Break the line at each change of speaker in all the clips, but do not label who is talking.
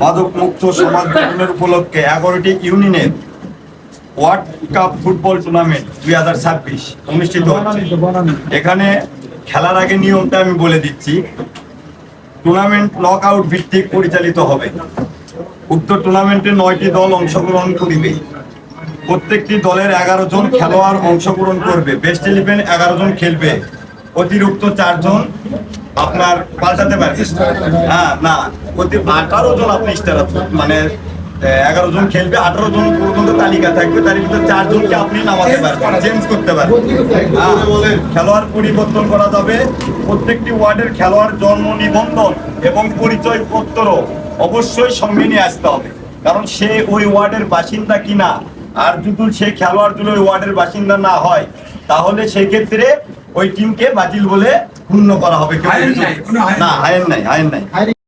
মাদক মুক্ত সমাজ গঠনের উপলক্ষে 11টি ইউনিয়নের ওয়ার্ল্ড কাপ ফুটবল টুর্নামেন্ট 2026 অনুষ্ঠিত হচ্ছে। এখানে খেলার আগে নিয়মটা আমি বলে দিচ্ছি। টুর্নামেন্ট নক আউট ভিত্তিক পরিচালিত হবে। উক্ত টুর্নামেন্টে 9টি দল অংশগ্রহণ করিবে। প্রত্যেকটি দলের 11 জন খেলোয়াড় অংশগ্রহণ করবে। বেস্ট 11 11 জন খেলবে, অতিরিক্ত 4 জন আপনার পাল্টাতে পারবে। হ্যাঁ, না 18 জন আপনি মানে 11 জন খেলবে, 18 জন পর্যন্ত তালিকা থাকবে। তার ভিতরে 4 জনকে আপনি নামাতে পারবেন, চেঞ্জ করতে পারবেন। খেলোয়াড় পরিবর্তন করা যাবে। প্রত্যেকটি ওয়ার্ডের খেলোয়াড় জন্ম নিবন্ধন এবং পরিচয় পত্র অবশ্যই সঙ্গে নিয়ে আসতে হবে, কারণ সে ওই ওয়ার্ডের বাসিন্দা কিনা। আর যদি সেই খেলোয়াড়গুলো ওই ওয়ার্ডের বাসিন্দা না হয়, তাহলে সেই ক্ষেত্রে ওই টিমকে বাতিল বলে গণ্য করা হবে। না, আইন নাই।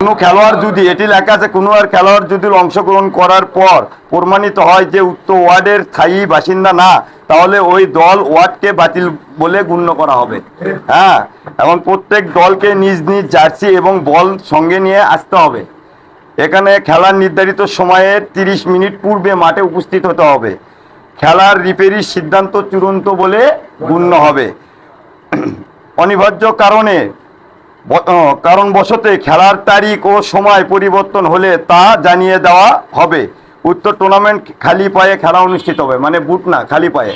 কোনো খেলোয়াড় যদি, এটি লেখা আছে, কোনো আর খেলোয়াড় যদি অংশগ্রহণ করার পর প্রমাণিত হয় যে উক্ত ওয়ার্ডের স্থায়ী বাসিন্দা না, তাহলে ওই দল ওয়ার্ডকে বাতিল বলে গণ্য করা হবে। হ্যাঁ, এবং প্রত্যেক দলকে নিজ নিজ জার্সি এবং বল সঙ্গে নিয়ে আসতে হবে। এখানে খেলার নির্ধারিত সময়ের 30 মিনিট পূর্বে মাঠে উপস্থিত হতে হবে। খেলার রিফারির সিদ্ধান্ত চূড়ান্ত বলে গণ্য হবে। অনিবার্য কারণবশত খেলার তারিখ ও সময় পরিবর্তন হলে তা জানিয়ে দেওয়া হবে। উক্ত টুর্নামেন্ট খালি পায়ে খেলা অনুষ্ঠিত হবে, মানে বুট না, খালি পায়ে।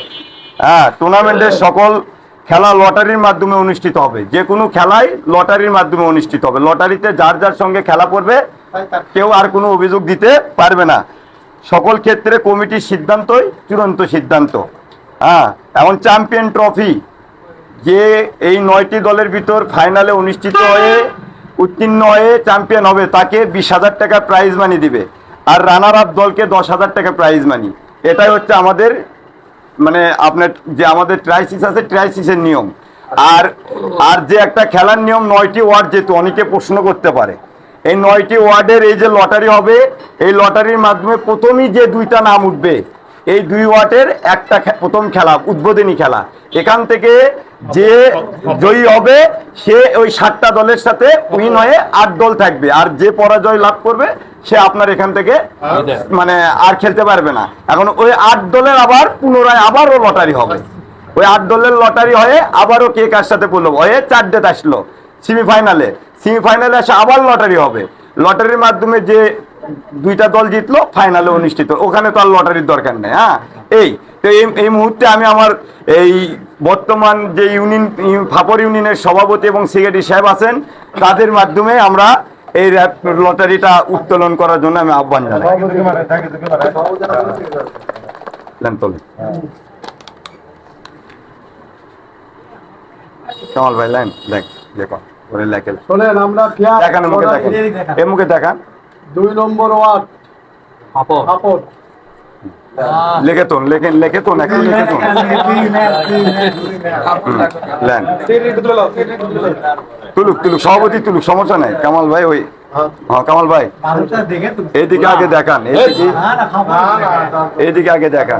হ্যাঁ, টুর্নামেন্টের সকল খেলা লটারির মাধ্যমে অনুষ্ঠিত হবে। যে কোনো খেলাই লটারির মাধ্যমে অনুষ্ঠিত হবে। লটারিতে যার যার সঙ্গে খেলা পড়বে কেউ আর কোনো অভিযোগ দিতে পারবে না। সকল ক্ষেত্রে কমিটির সিদ্ধান্তই চূড়ান্ত সিদ্ধান্ত। হ্যাঁ, এবং চ্যাম্পিয়ন ট্রফি যে এই 9টি দলের ভিতর ফাইনালে অনুষ্ঠিত হয়ে উত্তীর্ণ হয়ে চ্যাম্পিয়ন হবে, তাকে 20,000 টাকা প্রাইজ মানি দিবে। আর রানার আপ দলকে 10,000 টাকা প্রাইজ মানি। এটাই হচ্ছে আমাদের, মানে আপনার যে আমাদের ট্রাইসিস আছে, ট্রাইসিসের নিয়ম। আর যে একটা খেলার নিয়ম, 9টি ওয়ার্ড, যেহেতু অনেকে প্রশ্ন করতে পারে, এই 9টি ওয়ার্ডের এই যে লটারি হবে, এই লটারির মাধ্যমে প্রথমেই যে 2টা নাম উঠবে, এই 2 ওয়ার্ডের একটা প্রথম খেলা, উদ্বোধনী খেলা। এখান থেকে যে জয়ী হবে সে ওই 7টা দলের সাথে উইন হয়ে 8 দল থাকবে। আর যে পরাজয় লাভ করবে সে আপনার এখান থেকে মানে আর খেলতে পারবে না। এখন ওই 8 দলের আবার পুনরায় আবারও লটারি হবে। ওই 8 দলের লটারি হয়ে আবারও কে কার সাথে পড়লো, হয়ে 4 ডেট আসলো সেমিফাইনালে এসে আবার লটারি হবে। লটারির মাধ্যমে যে 2টা দল জিতলো, ফাইনালে অনুষ্ঠিত। ওখানে তো আর লটারির দরকার নেই। হ্যাঁ, এই মুহূর্তে আমি আমার এই বর্তমান যে ফাপর ইউনিয়নের সভাপতি এবং সেক্রেটারি সাহেব আছেন, তাদের মাধ্যমে আমরা এই লটারিটা উত্তোলন করার জন্য আমি আহ্বান জানাই। কামাল ভাই লাইন দেখো, মুখে দেখান।
2 নম্বর ওয়ার্ড ফাপর।
লিখে তো এখন তুলুক সভাপতি তুলুক, সমস্যা নাই। কামাল ভাই, ওই হ্যাঁ কামাল ভাই, এইদিকে আগে দেখান, এইদিকে আগে দেখান।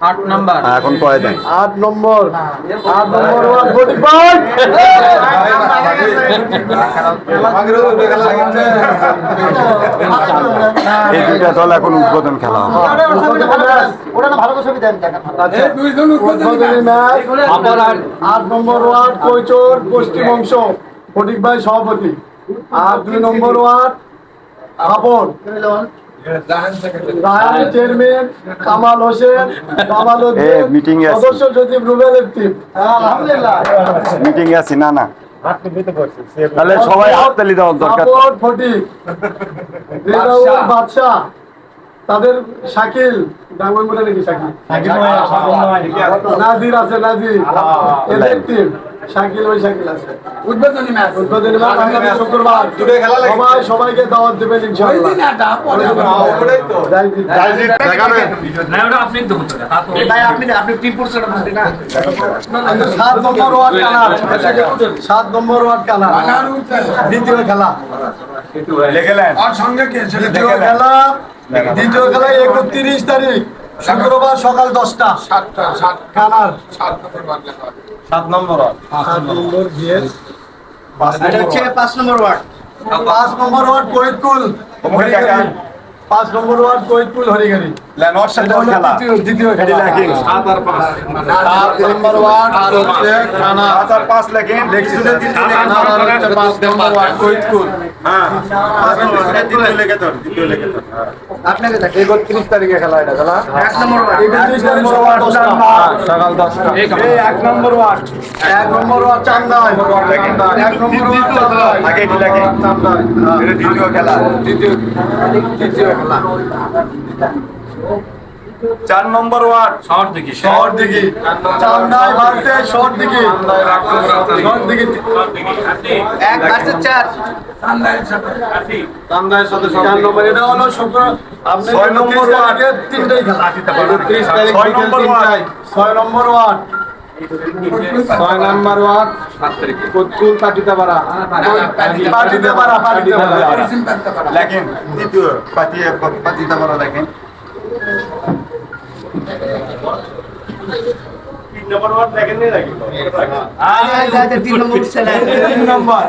8 নাম্বার,
এখন কয় দেন?
8 নম্বর
এই 2টা দল এখন উদ্বোধন খেলা হবে।
উদ্বোধনী ম্যাচ 8 নম্বর ওয়ার্ড কৈচর পশ্চিম অংশ, ফটিক ভাই সভাপতি। আর 2 নম্বর ward Fapor, chairman Kamal Hossain,
meeting
সদস্য সচিব রুবেল ইফতিম।
মিটিং আছে না তাহলে সবাই হাততালি দেওয়ার দরকার।
ফটিক বাদশা, তাদের শাকিল, নাকি নাজির আছে, শাকিল আছে। উদ্বোধনী ম্যাচ শুক্রবার। সবাইকে দাওয়াত দেবেন ইনশাআল্লাহ। 7 নম্বর ওয়ার্ড কালার দ্বিতীয় খেলা। দ্বিতীয় খেলা 31 তারিখ শুক্রবার সকাল 10টা। 7 নম্বর ওয়ার্ড। 5 নম্বর ওয়ার্ড। 5 নম্বর ওয়ার্ড কৈতকুল
ওমর কাকা
5 নম্বর ওয়ার্ড কৈতকুল হরিগাড়ি
লেনর সাথে
এটা হলো
খেলা
দ্বিতীয়
এডি
খেলা।
লেখিন
7 নম্বর ওয়ার্ড আর হচ্ছে খানা
7 আর 5 লেখিন দেখছি যে দ্বিতীয় লেখিন
খানা আর হচ্ছে 5 নম্বর ওয়ার্ড কৈতকুল
হ্যাঁ দ্বিতীয় লেখে তো দ্বিতীয় লেখে তো
আপনাকে দেখে 31 তারিখে খেলা এটা খেলা 1 নম্বর ওয়ার্ড 31 তারিখ
ওয়ার্ড
সকাল 10টা
এই 1 নম্বর ওয়ার্ড
1 নম্বর ওয়ার্ড চান্দাই 1 নম্বর ওয়ার্ড চান্দাই
আগে এটি লেখিন
চান্দাই
এটা দ্বিতীয় খেলা
দ্বিতীয় খেলা
4 নম্বর ওয়ার্ড
শহর দেখি
শহর দিকে চান্দাই ভার্সেস শহর দিকে শহর দিকে 1 ভার্সেস 4 চান্দাইয়ের সাথে 4 নম্বর এটা হলো শুক্র আপনি
6 নম্বর ওয়ার্ড
তিনটাই খেলা
29 তারিখ 6 নম্বর ওয়ার্ড
6 নম্বর ওয়ার্ড 6 নম্বর ওয়ার্ড 7 তারিখে কোটকুল পাটিতাপাড়া
লেখিন দ্বিতীয় পাতিটা বড় লেখিন 3 নম্বর ওয়ার্ড লেখেন নি নাকি
3 নম্বর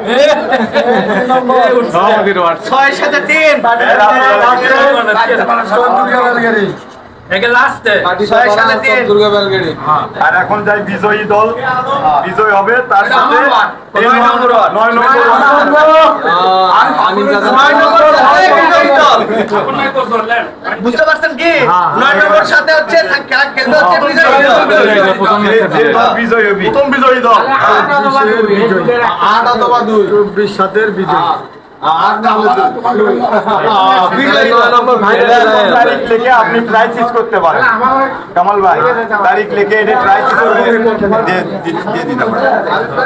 সভাপতির ওয়ার্ড
6 সাথে 3 একে লাস্টে 6 সাথে 3 দুর্গা বেলগাড়ি
আর এখন যাই বিজয়ী দল বিজয় হবে তার সাথে 9 নম্বর ওয়ার্ড
আমি দাদা
9 নম্বর বিজয়ী দল। বুঝতে পারছেন কি 9 নম্বর সাথে হচ্ছে খেলা খেলতে হচ্ছে বিজয়ী দল।
যে দল বিজয়ী হবে প্রথম বিজয়ী দল
8 অথবা 2 24 সাতের বিজয়
তারিখ লিখে আপনি প্রাইস ইউজ করতে পারেন কামাল ভাই তারিখ লিখে এটা প্রাইস দিয়ে দিতে পারেন